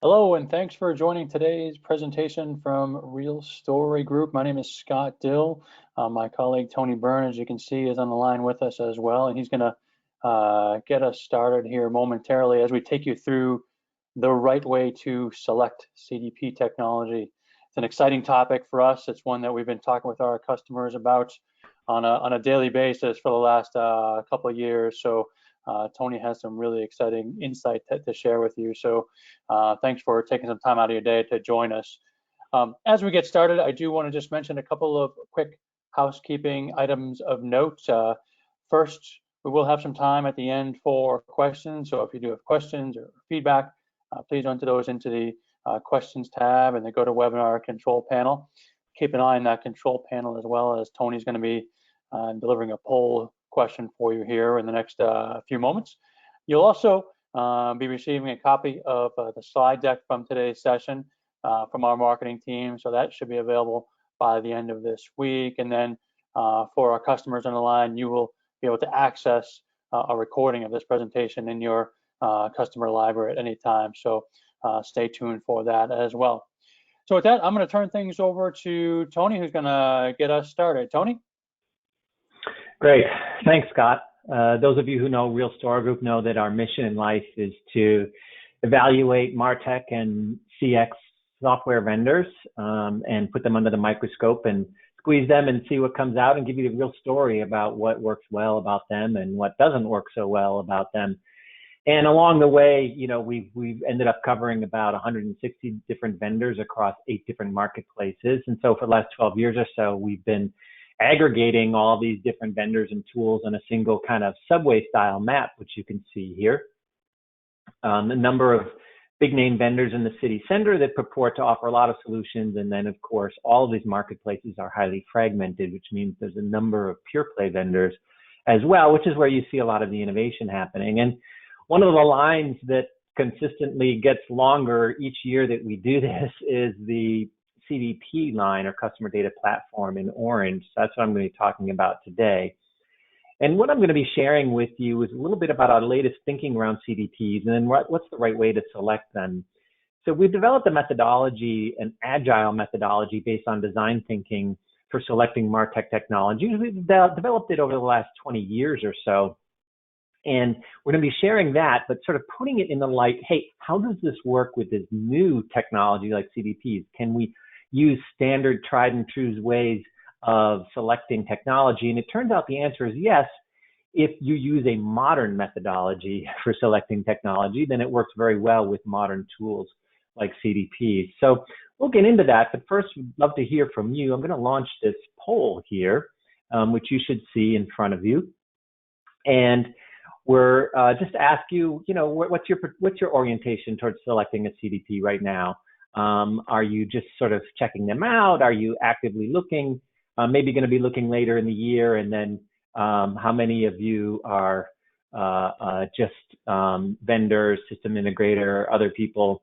Hello, and thanks for joining today's presentation from Real Story Group. My name is Scott Dill. My colleague Tony Byrne, as you can see, is on the line with us as well, and he's going to get us started here momentarily as we take you through the right way to select CDP technology. It's an exciting topic for us. It's one that we've been talking with our customers about on a daily basis for the last couple of years. So Tony has some really exciting insight to share with you. So thanks for taking some time out of your day to join us. As we get started, I do want to just mention a couple of quick housekeeping items of note. First, we will have some time at the end for questions. So if you do have questions or feedback, please enter those into the questions tab and the GoToWebinar control panel. Keep an eye on that control panel as well, as Tony's going to be delivering a poll question for you here in the next few moments. You'll also be receiving a copy of the slide deck from today's session from our marketing team, so that should be available by the end of this week. And then for our customers on the line, you will be able to access a recording of this presentation in your customer library at any time, so stay tuned for that as well. So with that, I'm going to turn things over to Tony, who's going to get us started. Tony? Great. Thanks, Scott. Those of you who know Real Story Group know that our mission in life is to evaluate MarTech and CX software vendors and put them under the microscope and squeeze them and see what comes out and give you the real story about what works well about them and what doesn't work so well about them. And along the way, you know, we've ended up covering about 160 different vendors across 8 different marketplaces. And so for the last 12 years or so, we've been aggregating all these different vendors and tools on a single kind of subway style map, which you can see here. A number of big name vendors in the city center that purport to offer a lot of solutions. And then of course, all of these marketplaces are highly fragmented, which means there's a number of pure play vendors as well, which is where you see a lot of the innovation happening. And one of the lines that consistently gets longer each year that we do this is the CDP line, or Customer Data Platform, in orange. So that's what I'm going to be talking about today. And what I'm going to be sharing with you is a little bit about our latest thinking around CDPs and then what's the right way to select them. So we've developed a methodology, an agile methodology based on design thinking for selecting MarTech technology. We've developed it over the last 20 years or so. And we're going to be sharing that, but sort of putting it in the light, hey, how does this work with this new technology like CDPs? Can we use standard tried and true ways of selecting technology? And it turns out the answer is yes. If you use a modern methodology for selecting technology, then it works very well with modern tools like CDPs. So we'll get into that, but first we'd love to hear from you. I'm going to launch this poll here, which you should see in front of you. And we're just ask you, you know, what's your orientation towards selecting a CDP right now? Are you just sort of checking them out? Are you actively looking? Maybe going to be looking later in the year? And then how many of you are just vendors, system integrator, other people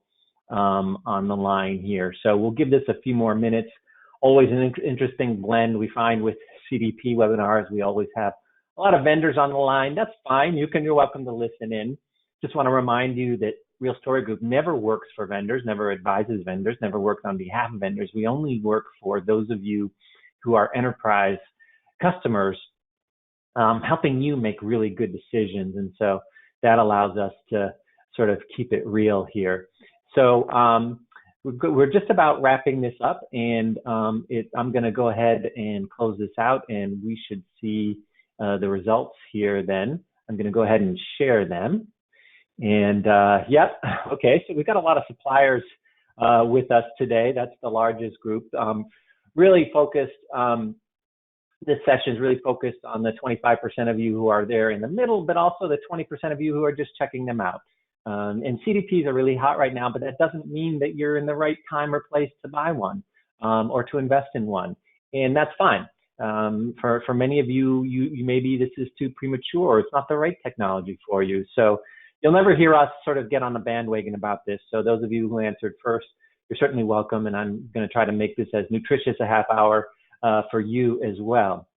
on the line here? So we'll give this a few more minutes. Always an interesting blend we find with CDP webinars. We always have a lot of vendors on the line. That's fine. You're welcome to listen in. Just want to remind you that Real Story Group never works for vendors, never advises vendors, never works on behalf of vendors. We only work for those of you who are enterprise customers, helping you make really good decisions. And so that allows us to sort of keep it real here. So we're just about wrapping this up, and I'm going to go ahead and close this out, and we should see the results here then. I'm going to go ahead and share them. And yep, okay, so we've got a lot of suppliers with us today. That's the largest group. Really focused, this session is really focused on the 25% of you who are there in the middle, but also the 20% of you who are just checking them out. And CDPs are really hot right now, but that doesn't mean that you're in the right time or place to buy one or to invest in one. And that's fine. For many of you, maybe this is too premature, or it's not the right technology for you. So you'll never hear us sort of get on the bandwagon about this. So those of you who answered first, you're certainly welcome. And I'm going to try to make this as nutritious a half hour for you as well.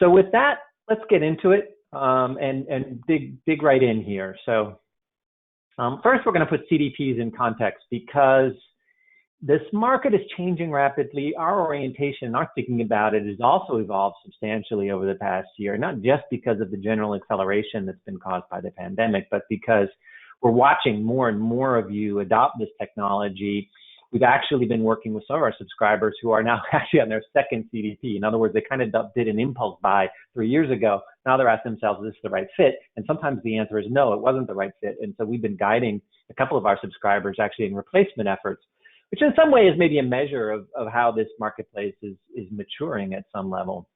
So with that, let's get into it and dig right in here. So First, we're going to put CDPs in context because this market is changing rapidly. Our orientation, our thinking about it has also evolved substantially over the past year, not just because of the general acceleration that's been caused by the pandemic, but because we're watching more and more of you adopt this technology. We've actually been working with some of our subscribers who are now actually on their second CDP. In other words, they kind of did an impulse buy 3 years ago. Now they're asking themselves, is this the right fit? And sometimes the answer is no, it wasn't the right fit. And so we've been guiding a couple of our subscribers actually in replacement efforts, which in some way is maybe a measure of how this marketplace is maturing at some level.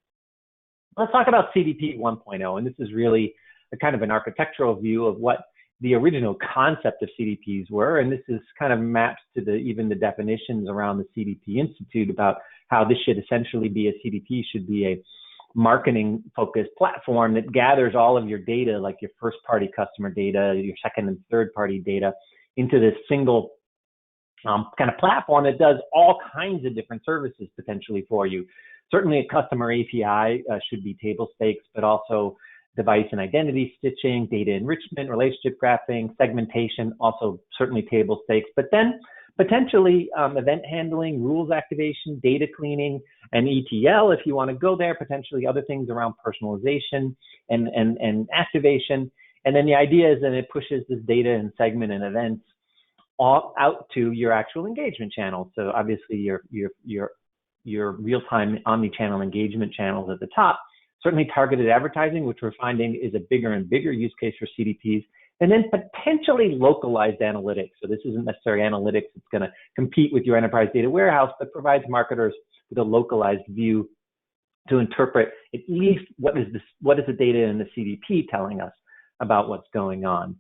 Let's talk about CDP 1.0. And this is really a kind of an architectural view of what the original concept of CDPs were, and this is kind of maps to even the definitions around the CDP Institute about how this should essentially be a CDP should be a marketing-focused platform that gathers all of your data, like your first-party customer data, your second and third-party data, into this single kind of platform that does all kinds of different services potentially for you. Certainly, a customer API should be table stakes, but also device and identity stitching, data enrichment, relationship graphing, segmentation, also certainly table stakes, but then potentially event handling, rules activation, data cleaning, and ETL if you want to go there, potentially other things around personalization and activation. And then the idea is that it pushes this data and segment and events all out to your actual engagement channels. So obviously your real-time omni-channel engagement channels at the top. Certainly targeted advertising, which we're finding is a bigger and bigger use case for CDPs, and then potentially localized analytics. So this isn't necessarily analytics that's going to compete with your enterprise data warehouse, but provides marketers with a localized view to interpret at least what is the data in the CDP telling us about what's going on.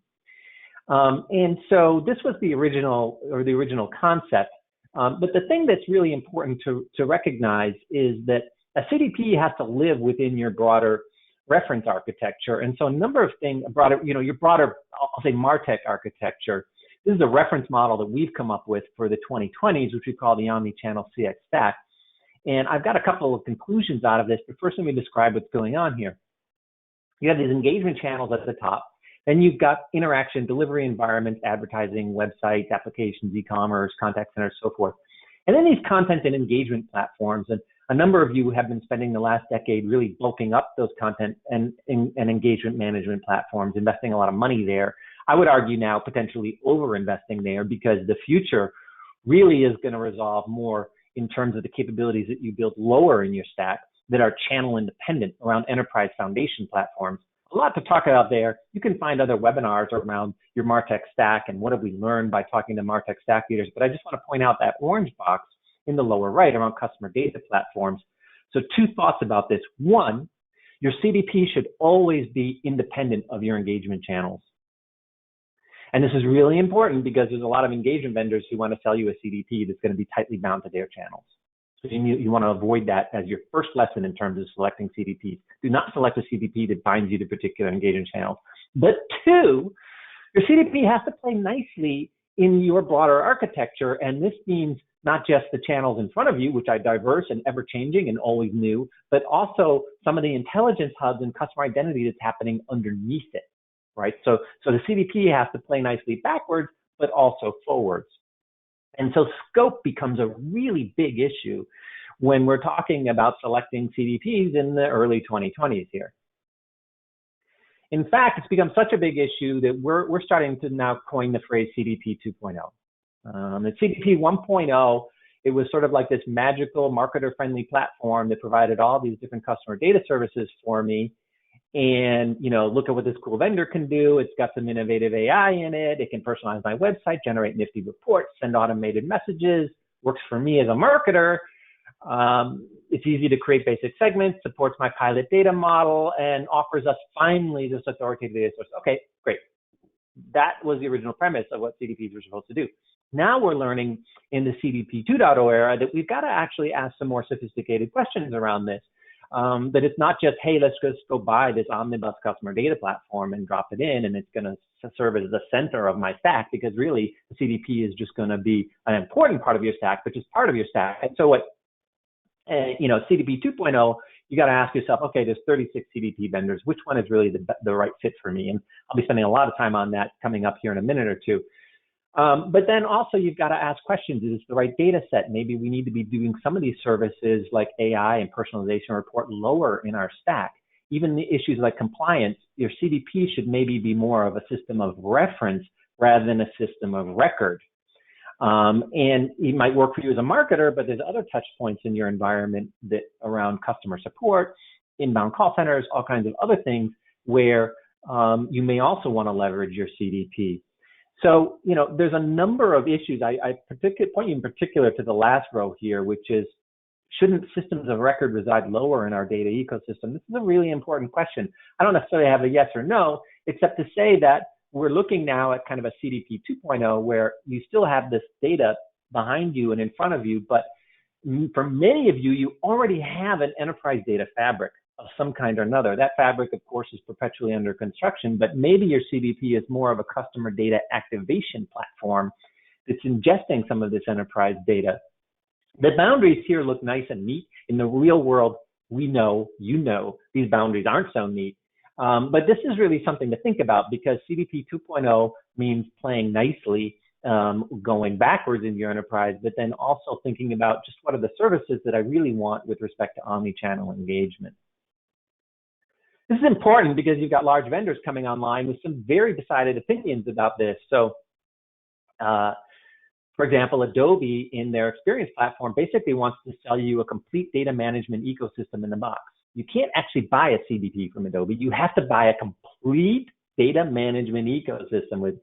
And so this was the original concept. But the thing that's really important to recognize is that a CDP has to live within your broader reference architecture. And so a number of things, your broader, I'll say MarTech architecture. This is a reference model that we've come up with for the 2020s, which we call the Omnichannel CX Stack. And I've got a couple of conclusions out of this, but first let me describe what's going on here. You have these engagement channels at the top. Then you've got interaction, delivery environments, advertising, websites, applications, e-commerce, contact centers, so forth. And then these content and engagement platforms. And a number of you have been spending the last decade really bulking up those content and engagement management platforms, investing a lot of money there. I would argue now potentially over-investing there because the future really is going to resolve more in terms of the capabilities that you build lower in your stack that are channel independent around enterprise foundation platforms. A lot to talk about there. You can find other webinars around your MarTech stack and what have we learned by talking to MarTech stack leaders. But I just want to point out that orange box in the lower right around customer data platforms. So two thoughts about this. One, your CDP should always be independent of your engagement channels. And this is really important because there's a lot of engagement vendors who want to sell you a CDP that's going to be tightly bound to their channels. So you want to avoid that as your first lesson in terms of selecting CDPs. Do not select a CDP that binds you to particular engagement channels. But two, your CDP has to play nicely in your broader architecture. And this means not just the channels in front of you, which are diverse and ever-changing and always new, but also some of the intelligence hubs and customer identity that's happening underneath it, right? So the CDP has to play nicely backwards, but also forwards. And so scope becomes a really big issue when we're talking about selecting CDPs in the early 2020s here. In fact, it's become such a big issue that we're starting to now coin the phrase CDP 2.0. The CDP 1.0, it was sort of like this magical marketer-friendly platform that provided all these different customer data services for me. And, look at what this cool vendor can do. It's got some innovative AI in it. It can personalize my website, generate nifty reports, send automated messages, works for me as a marketer. It's easy to create basic segments, supports my pilot data model, and offers us finally this authoritative data source. Okay, great. That was the original premise of what CDPs were supposed to do. Now we're learning in the CDP 2.0 era that we've got to actually ask some more sophisticated questions around this. That it's not just, hey, let's just go buy this omnibus customer data platform and drop it in, and it's going to serve as the center of my stack, because really the CDP is just going to be an important part of your stack, but just part of your stack. And so what, CDP 2.0 you got to ask yourself, okay, there's 36 CDP vendors. Which one is really the right fit for me? And I'll be spending a lot of time on that coming up here in a minute or two. But then also you've got to ask questions. Is this the right data set? Maybe we need to be doing some of these services like AI and personalization report lower in our stack. Even the issues like compliance, your CDP should maybe be more of a system of reference rather than a system of record. And it might work for you as a marketer, but there's other touch points in your environment that around customer support, inbound call centers, all kinds of other things where you may also want to leverage your CDP. So, there's a number of issues. I point you in particular to the last row here, which is, shouldn't systems of record reside lower in our data ecosystem? This is a really important question. I don't necessarily have a yes or no, except to say that we're looking now at kind of a CDP 2.0 where you still have this data behind you and in front of you, but for many of you, you already have an enterprise data fabric of some kind or another. That fabric, of course, is perpetually under construction, but maybe your CDP is more of a customer data activation platform that's ingesting some of this enterprise data. The boundaries here look nice and neat. In the real world, we know, these boundaries aren't so neat. But this is really something to think about because CDP 2.0 means playing nicely, going backwards in your enterprise, but then also thinking about just what are the services that I really want with respect to omni-channel engagement. This is important because you've got large vendors coming online with some very decided opinions about this. So, for example, Adobe in their experience platform basically wants to sell you a complete data management ecosystem in the box. You can't actually buy a CDP from Adobe. You have to buy a complete data management ecosystem with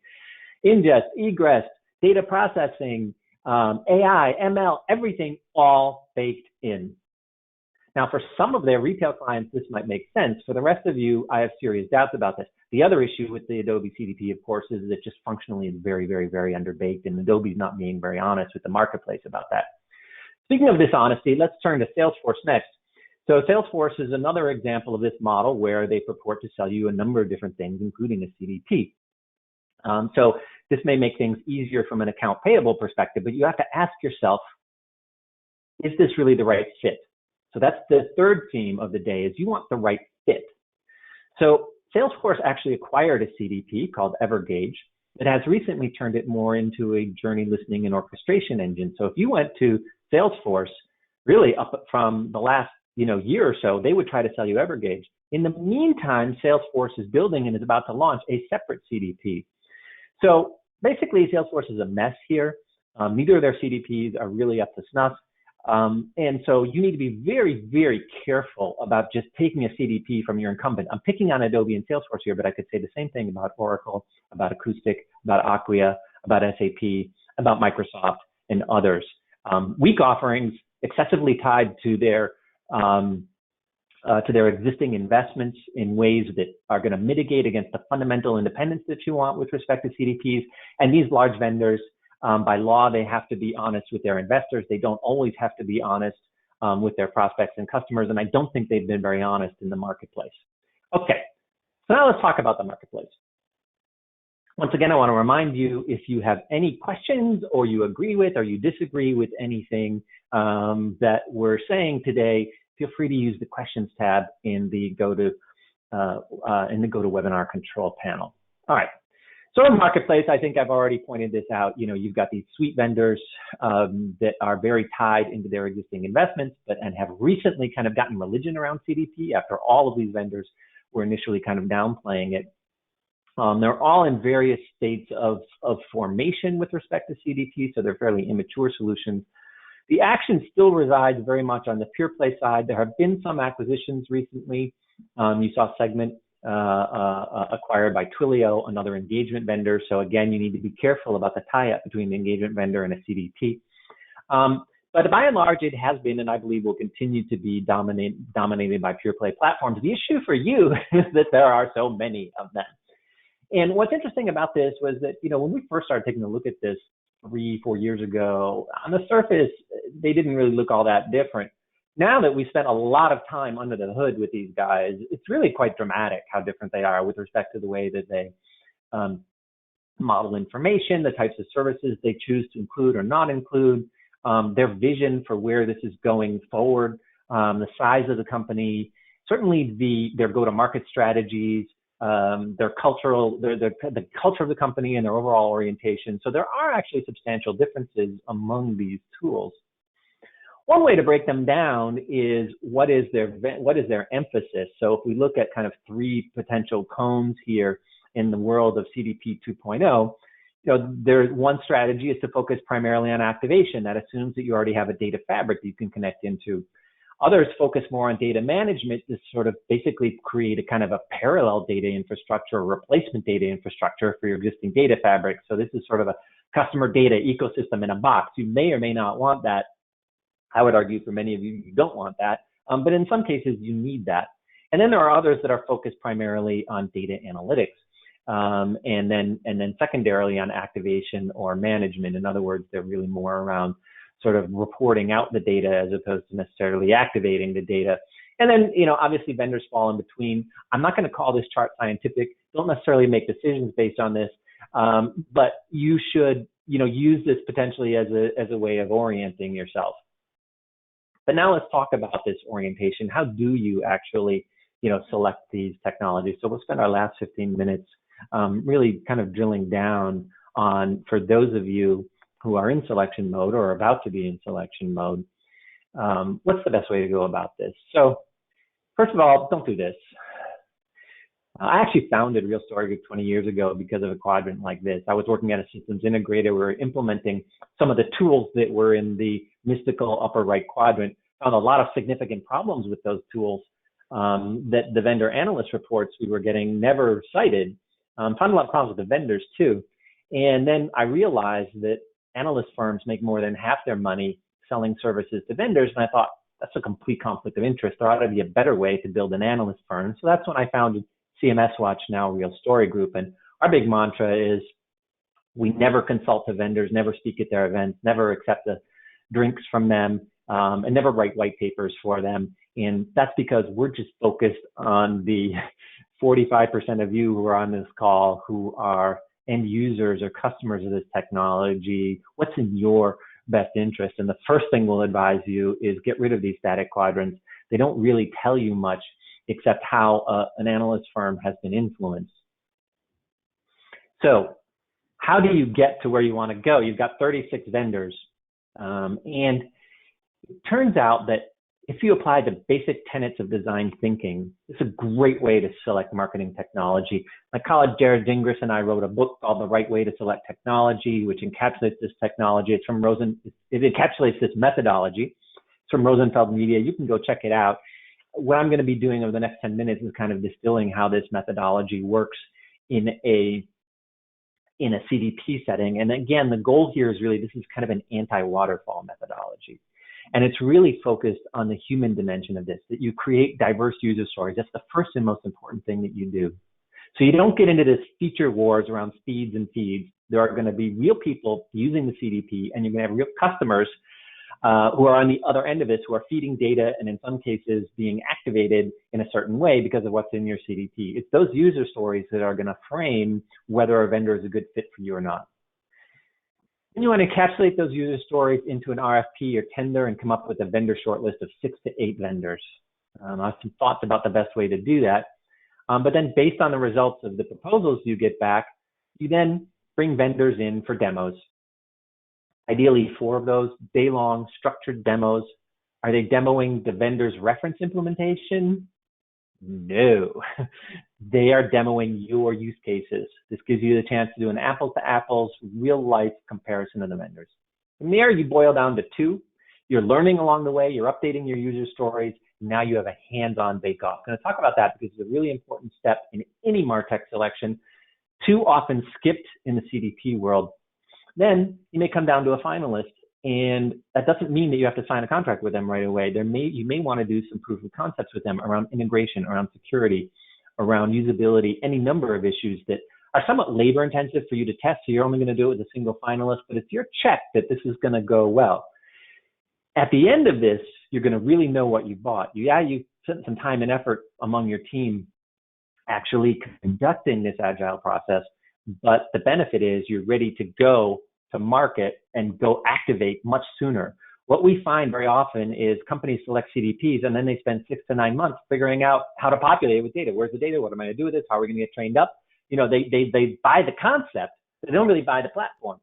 ingest, egress, data processing, AI, ML, everything all baked in. Now, for some of their retail clients, this might make sense. For the rest of you, I have serious doubts about this. The other issue with the Adobe CDP, of course, is that just functionally is very, very, very underbaked, and Adobe's not being very honest with the marketplace about that. Speaking of dishonesty, let's turn to Salesforce next. So Salesforce is another example of this model where they purport to sell you a number of different things, including a CDP. So this may make things easier from an account payable perspective, but you have to ask yourself, is this really the right fit? So that's the third theme of the day, is you want the right fit. So Salesforce actually acquired a CDP called Evergage. It has recently turned it more into a journey listening and orchestration engine. So if you went to Salesforce, really up from the last year or so, they would try to sell you Evergage. In the meantime, Salesforce is building and is about to launch a separate CDP. So basically, Salesforce is a mess here. Neither of their CDPs are really up to snuff. And so you need to be very, very careful about just taking a CDP from your incumbent. I'm picking on Adobe and Salesforce here, but I could say the same thing about Oracle, about Acoustic, about Acquia, about SAP, about Microsoft, and others. Weak offerings excessively tied to their existing investments in ways that are going to mitigate against the fundamental independence that you want with respect to CDPs. And these large vendors, by law, they have to be honest with their investors. They don't always have to be honest with their prospects and customers. And I don't think they've been very honest in the marketplace. Okay, so now let's talk about the marketplace. Once again, I want to remind you, if you have any questions or you agree with or you disagree with anything that we're saying today, feel free to use the questions tab in the Go to Webinar Control panel. All right. So in the marketplace, I think I've already pointed this out. You've got these suite vendors that are very tied into their existing investments, and have recently kind of gotten religion around CDP after all of these vendors were initially kind of downplaying it. They're all in various states of formation with respect to CDP, so they're fairly immature solutions. The action still resides very much on the pure play side. There have been some acquisitions recently. You saw Segment acquired by Twilio, another engagement vendor. So again, you need to be careful about the tie-up between the engagement vendor and a CDP. But by and large, it has been, and I believe will continue to be dominated by pure play platforms. The issue for you is that there are so many of them. And what's interesting about this was that, when we first started taking a look at this 3-4 years ago, on the surface, they didn't really look all that different. Now that we spent a lot of time under the hood with these guys, it's really quite dramatic how different they are with respect to the way that they model information, the types of services they choose to include or not include, their vision for where this is going forward. the size of the company, certainly their go-to-market strategies, the culture of the company and their overall orientation. So there are actually substantial differences among these tools. One way to break them down is what is their emphasis. So if we look at kind of three potential cones here in the world of CDP 2.0, there's one strategy is to focus primarily on activation. That assumes that you already have a data fabric that you can connect into. Others focus more on data management to sort of basically create a kind of a parallel data infrastructure or replacement data infrastructure for your existing data fabric. So this is sort of a customer data ecosystem in a box. You may or may not want that. I would argue for many of you, you don't want that. But in some cases, you need that. And then there are others that are focused primarily on data analytics. And then secondarily on activation or management. In other words, they're really more around sort of reporting out the data as opposed to necessarily activating the data. And then, obviously vendors fall in between. I'm not going to call this chart scientific. Don't necessarily make decisions based on this. But you should, use this potentially as a way of orienting yourself. But now let's talk about this orientation. How do you actually, select these technologies? So we'll spend our last 15 minutes really kind of drilling down on, for those of you who are in selection mode or about to be in selection mode, what's the best way to go about this? So first of all, don't do this. I actually founded Real Story Group 20 years ago because of a quadrant like this. I was working at a systems integrator. We were implementing some of the tools that were in the mystical upper right quadrant. Found a lot of significant problems with those tools that the vendor analyst reports we were getting never cited. Found a lot of problems with the vendors too. And then I realized that analyst firms make more than half their money selling services to vendors. And I thought, that's a complete conflict of interest. There ought to be a better way to build an analyst firm. So that's when I founded CMS Watch, now Real Story Group. And our big mantra is we never consult to vendors, never speak at their events, never accept the drinks from them, and never write white papers for them. And that's because we're just focused on the 45% of you who are on this call who are end users or customers of this technology. What's in your best interest? And the first thing we'll advise you is get rid of these static quadrants. They don't really tell you much except how an analyst firm has been influenced. So how do you get to where you want to go? You've got 36 vendors. And it turns out that if you apply the basic tenets of design thinking, it's a great way to select marketing technology. My colleague Jared Dingris and I wrote a book called The Right Way to Select Technology, which encapsulates this technology. It encapsulates this methodology. It's from Rosenfeld Media. You can go check it out. What I'm going to be doing over the next 10 minutes is kind of distilling how this methodology works in a CDP setting. And again, the goal here is really, this is kind of an anti-waterfall methodology. And it's really focused on the human dimension of this, that you create diverse user stories. That's the first and most important thing that you do. So you don't get into this feature wars around speeds and feeds. There are going to be real people using the CDP, and you're going to have real customers who are on the other end of this, who are feeding data and in some cases being activated in a certain way because of what's in your CDP. It's those user stories that are going to frame whether a vendor is a good fit for you or not. And you want to encapsulate those user stories into an RFP or tender and come up with a vendor shortlist of 6 to 8 vendors. I have some thoughts about the best way to do that. But then based on the results of the proposals you get back, you then bring vendors in for demos. Ideally 4 of those day-long structured demos. Are they demoing the vendor's reference implementation? No, they are demoing your use cases. This gives you the chance to do an apples to apples, real life comparison of the vendors. From there, you boil down to 2. You're learning along the way, you're updating your user stories. Now you have a hands-on bake-off. I'm going to talk about that because it's a really important step in any MarTech selection, too often skipped in the CDP world. Then you may come down to a finalist, and that doesn't mean that you have to sign a contract with them right away. You may want to do some proof of concepts with them around integration, around security, around usability, any number of issues that are somewhat labor intensive for you to test. So you're only going to do it with a single finalist, but it's your check that this is going to go well. At the end of this, you're going to really know what you bought. You spent some time and effort among your team actually conducting this agile process, but the benefit is you're ready to go to market and go activate much sooner. What we find very often is companies select CDPs and then they spend 6 to 9 months figuring out how to populate it with data. Where's the data? What am I going to do with this? How are we going to get trained up? You know, they buy the concept, but they don't really buy the platform.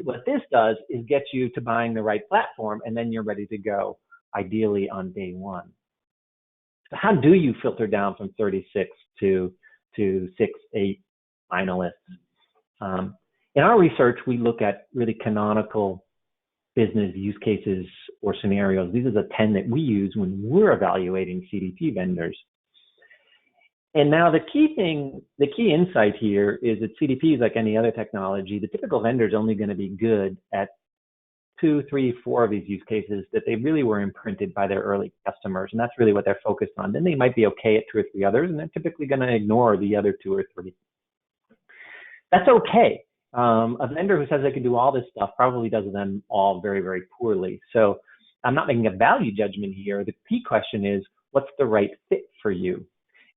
What this does is get you to buying the right platform, and then you're ready to go, ideally on day one. So how do you filter down from 36 to 6, 8 finalists? In our research, we look at really canonical business use cases or scenarios. These are the 10 that we use when we're evaluating CDP vendors. And now the key insight here is that CDP is like any other technology. The typical vendor is only going to be good at 2, 3, 4 of these use cases that they really were imprinted by their early customers. And that's really what they're focused on. Then they might be okay at 2 or 3 others, and they're typically going to ignore the other 2 or 3. That's okay. A vendor who says they can do all this stuff probably does them all very, very poorly. So I'm not making a value judgment here. The key question is, what's the right fit for you?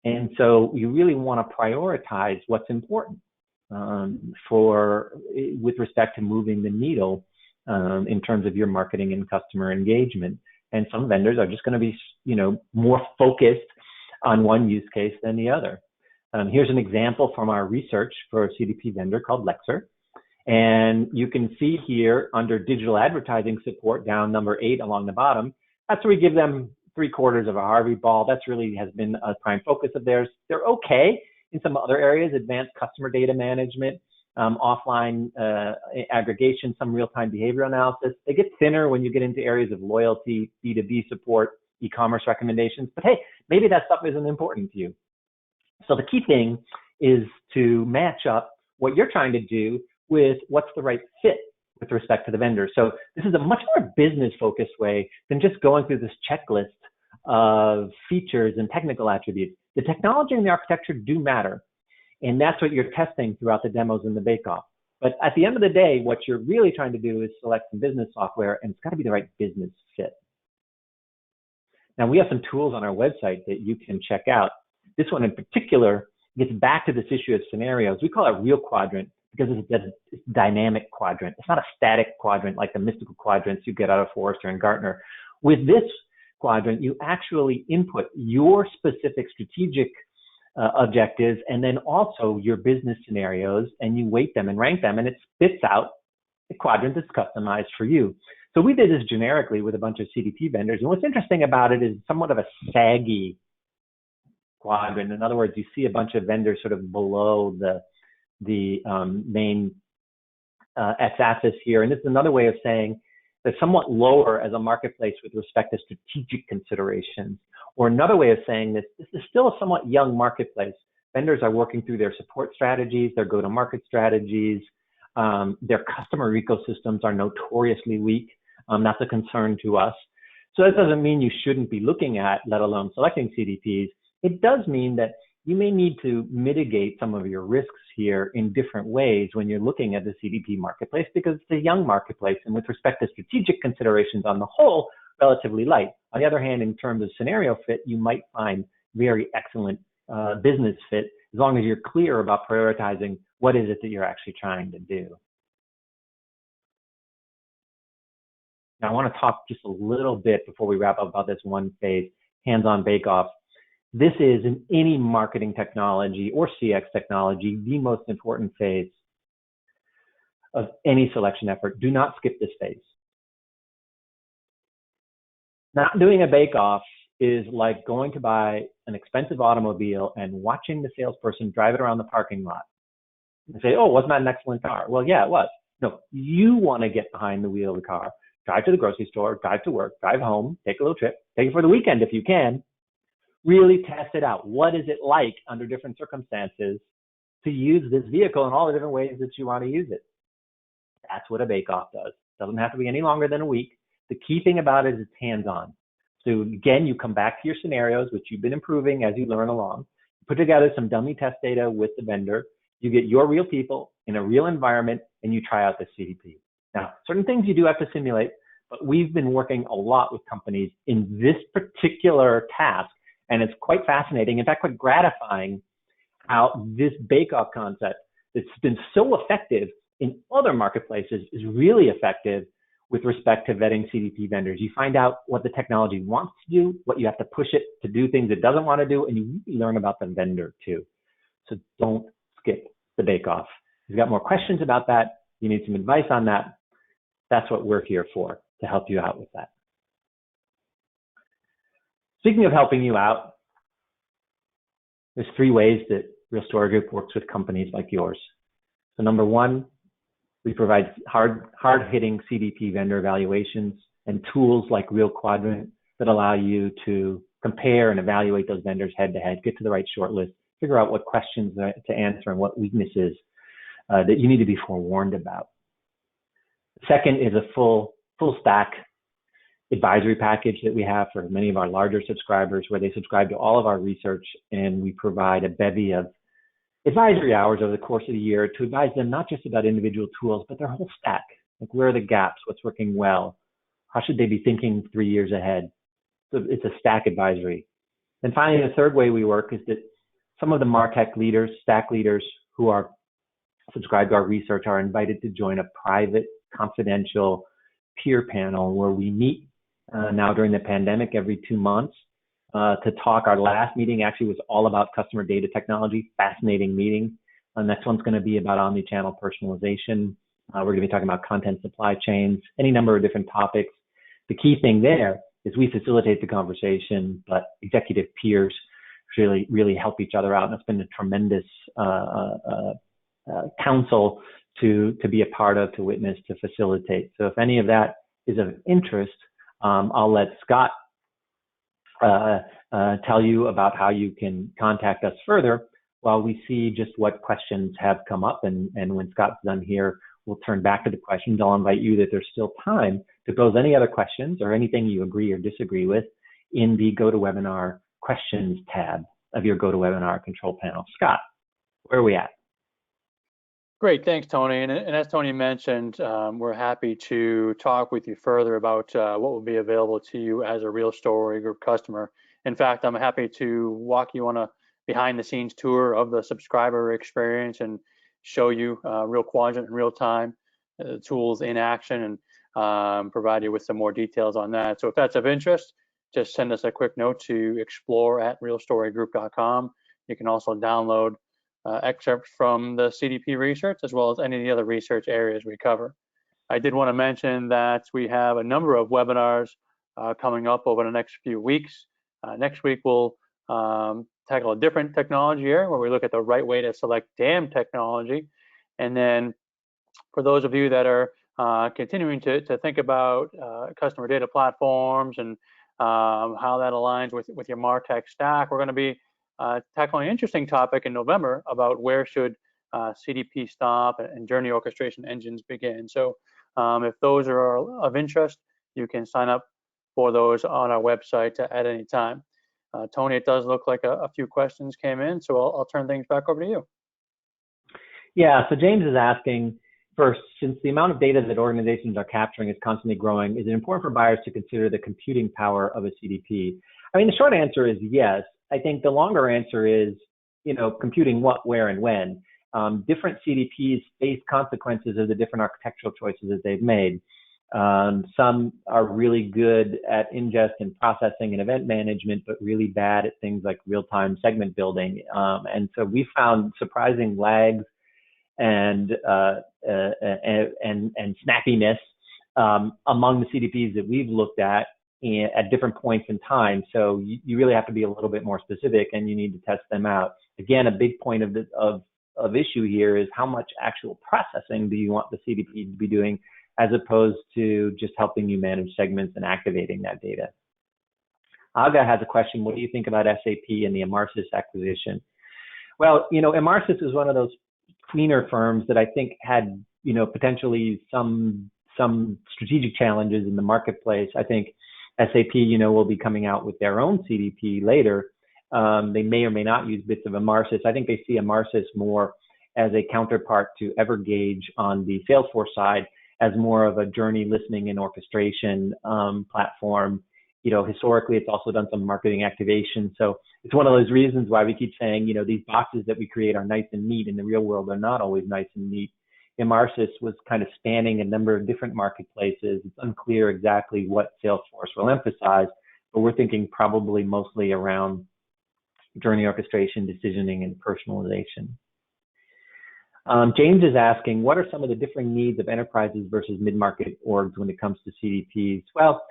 And so you really want to prioritize what's important with respect to moving the needle in terms of your marketing and customer engagement. And some vendors are just going to be, more focused on one use case than the other. Here's an example from our research for a CDP vendor called Lexer. And you can see here under digital advertising support, down number 8 along the bottom, that's where we give them 3/4 of a Harvey ball. That's really has been a prime focus of theirs. They're okay in some other areas, advanced customer data management, offline aggregation, some real-time behavior analysis. They get thinner when you get into areas of loyalty, B2B support, e-commerce recommendations. But hey, maybe that stuff isn't important to you. So the key thing is to match up what you're trying to do with what's the right fit with respect to the vendor. So this is a much more business-focused way than just going through this checklist of features and technical attributes. The technology and the architecture do matter, and that's what you're testing throughout the demos and the bake-off. But at the end of the day, what you're really trying to do is select some business software, and it's got to be the right business fit. Now, we have some tools on our website that you can check out. This one in particular gets back to this issue of scenarios. We call it Real Quadrant because it's a dynamic quadrant. It's not a static quadrant like the mystical quadrants you get out of Forrester and Gartner. With this quadrant, you actually input your specific strategic objectives and then also your business scenarios, and you weight them and rank them, and it spits out a quadrant that's customized for you. So we did this generically with a bunch of CDP vendors, and what's interesting about it is somewhat of a saggy quadrant. In other words, you see a bunch of vendors sort of below the main x-axis here, and this is another way of saying they're somewhat lower as a marketplace with respect to strategic considerations. Or another way of saying this is still a somewhat young marketplace. Vendors are working through their support strategies, their go-to-market strategies. Their customer ecosystems are notoriously weak. That's a concern to us. So that doesn't mean you shouldn't be looking at, let alone selecting CDPs. It does mean that you may need to mitigate some of your risks here in different ways when you're looking at the CDP marketplace, because it's a young marketplace, and with respect to strategic considerations on the whole, relatively light. On the other hand, in terms of scenario fit, you might find very excellent business fit as long as you're clear about prioritizing what is it that you're actually trying to do. Now, I want to talk just a little bit before we wrap up about this one phase, Handson Bakeoff. This is, in any marketing technology or CX technology, the most important phase of any selection effort. Do not skip this phase. Not doing a bake-off is like going to buy an expensive automobile and watching the salesperson drive it around the parking lot and say, oh, wasn't that an excellent car? Well, yeah, it was. No, you want to get behind the wheel of the car, drive to the grocery store, drive to work, drive home, take a little trip, take it for the weekend if you can. Really test it out. What is it like under different circumstances to use this vehicle in all the different ways that you want to use it? That's what a bake-off does. It doesn't have to be any longer than a week. The key thing about it is it's hands-on. So again, you come back to your scenarios, which you've been improving as you learn along. Put together some dummy test data with the vendor. You get your real people in a real environment, and you try out the CDP. Now, certain things you do have to simulate, but we've been working a lot with companies in this particular task. And it's quite fascinating, in fact, quite gratifying, how this bake-off concept that's been so effective in other marketplaces is really effective with respect to vetting CDP vendors. You find out what the technology wants to do, what you have to push it to do things it doesn't want to do, and you really learn about the vendor too. So don't skip the bake-off. If you've got more questions about that, you need some advice on that, that's what we're here for, to help you out with that. Speaking of helping you out, there's 3 ways that Real Story Group works with companies like yours. So number 1, we provide hard-hitting CDP vendor evaluations and tools like Real Quadrant that allow you to compare and evaluate those vendors head-to-head, get to the right shortlist, figure out what questions to answer and what weaknesses that you need to be forewarned about. Second is a full stack advisory package that we have for many of our larger subscribers, where they subscribe to all of our research, and we provide a bevy of advisory hours over the course of the year to advise them not just about individual tools, but their whole stack. Like, where are the gaps? What's working well? How should they be thinking 3 years ahead? So it's a stack advisory. And finally, the third way we work is that some of the MarTech leaders, stack leaders who are subscribed to our research are invited to join a private, confidential peer panel where we meet now during the pandemic every 2 months to talk. Our last meeting actually was all about customer data technology, fascinating meeting. The next one's going to be about omnichannel personalization. We're going to be talking about content supply chains, any number of different topics. The key thing there is we facilitate the conversation, but executive peers really help each other out. And it's been a tremendous council to be a part of, to witness, to facilitate. So if any of that is of interest, I'll let Scott tell you about how you can contact us further while we see just what questions have come up. And when Scott's done here, we'll turn back to the questions. I'll invite you, that there's still time to pose any other questions or anything you agree or disagree with in the GoToWebinar questions tab of your GoToWebinar control panel. Scott, where are we at? Great, thanks, Tony. And as Tony mentioned, we're happy to talk with you further about what will be available to you as a Real Story Group customer. In fact, I'm happy to walk you on a behind-the-scenes tour of the subscriber experience and show you Real Quadrant in real time, tools in action, and provide you with some more details on that. So if that's of interest, just send us a quick note to explore@realstorygroup.com. You can also download excerpts from the CDP research, as well as any of the other research areas we cover. I did want to mention that we have a number of webinars coming up over the next few weeks. Next week, we'll tackle a different technology area where we look at the right way to select DAM technology. And then for those of you that are continuing to think about customer data platforms and how that aligns with your MarTech stack, we're going to be tackling an interesting topic in November about where should CDP stop and journey orchestration engines begin. So if those are of interest, you can sign up for those on our website at any time. Tony, it does look like a few questions came in, so I'll turn things back over to you. Yeah, so James is asking, first, since the amount of data that organizations are capturing is constantly growing, is it important for buyers to consider the computing power of a CDP? I mean, the short answer is yes. I think the longer answer is, computing what, where, and when. Different CDPs face consequences of the different architectural choices that they've made. Some are really good at ingest and processing and event management, but really bad at things like real-time segment building. And so we found surprising lags and snappiness among the CDPs that we've looked at different points in time. So you really have to be a little bit more specific, and you need to test them out. Again, a big point of issue here is how much actual processing do you want the CDP to be doing, as opposed to just helping you manage segments and activating that data. Aga has a question. What do you think about SAP and the Emarsys acquisition? Well, Emarsys is one of those cleaner firms that I think had, potentially some strategic challenges in the marketplace. I think SAP, will be coming out with their own CDP later. They may or may not use bits of Emarsys. I think they see Emarsys more as a counterpart to Evergage on the Salesforce side, as more of a journey listening and orchestration platform. Historically, it's also done some marketing activation. So it's one of those reasons why we keep saying, these boxes that we create are nice and neat. In the real world, they're not always nice and neat. Immersis was kind of spanning a number of different marketplaces. It's unclear exactly what Salesforce will emphasize, but we're thinking probably mostly around journey orchestration, decisioning, and personalization. James is asking, what are some of the differing needs of enterprises versus mid-market orgs when it comes to CDPs? Well,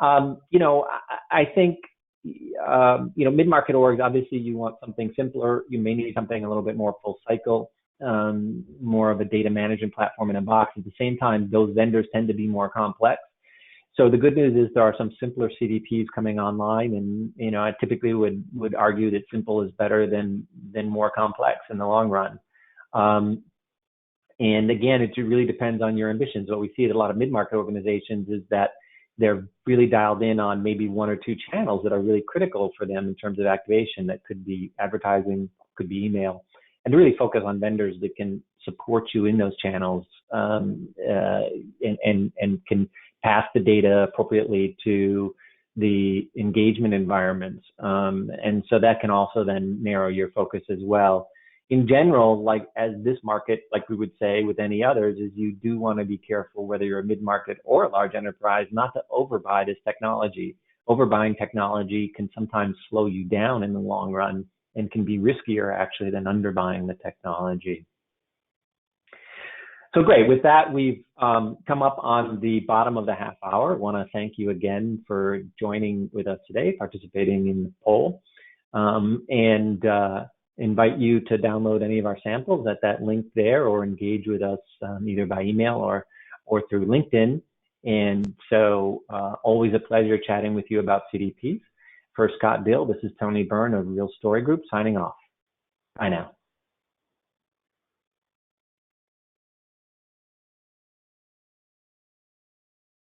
I think, mid-market orgs, obviously you want something simpler. You may need something a little bit more full cycle, more of a data management platform in a box. At the same time, those vendors tend to be more complex. So the good news is there are some simpler CDPs coming online, and I typically would argue that simple is better than more complex in the long run. And again, it really depends on your ambitions. What we see at a lot of mid-market organizations is that they're really dialed in on maybe one or two channels that are really critical for them in terms of activation. That could be advertising, could be email, and really focus on vendors that can support you in those channels and can pass the data appropriately to the engagement environments. And so that can also then narrow your focus as well. In general, like as this market, like we would say with any others, is you do want to be careful whether you're a mid-market or a large enterprise, not to overbuy this technology. Overbuying technology can sometimes slow you down in the long run and can be riskier actually than underbuying the technology. So great, with that, we've come up on the bottom of the half hour. I want to thank you again for joining with us today, participating in the poll, and invite you to download any of our samples at that link there, or engage with us either by email or through LinkedIn. And so always a pleasure chatting with you about CDPs. For Scott Dill, this is Tony Byrne of Real Story Group signing off. Bye now.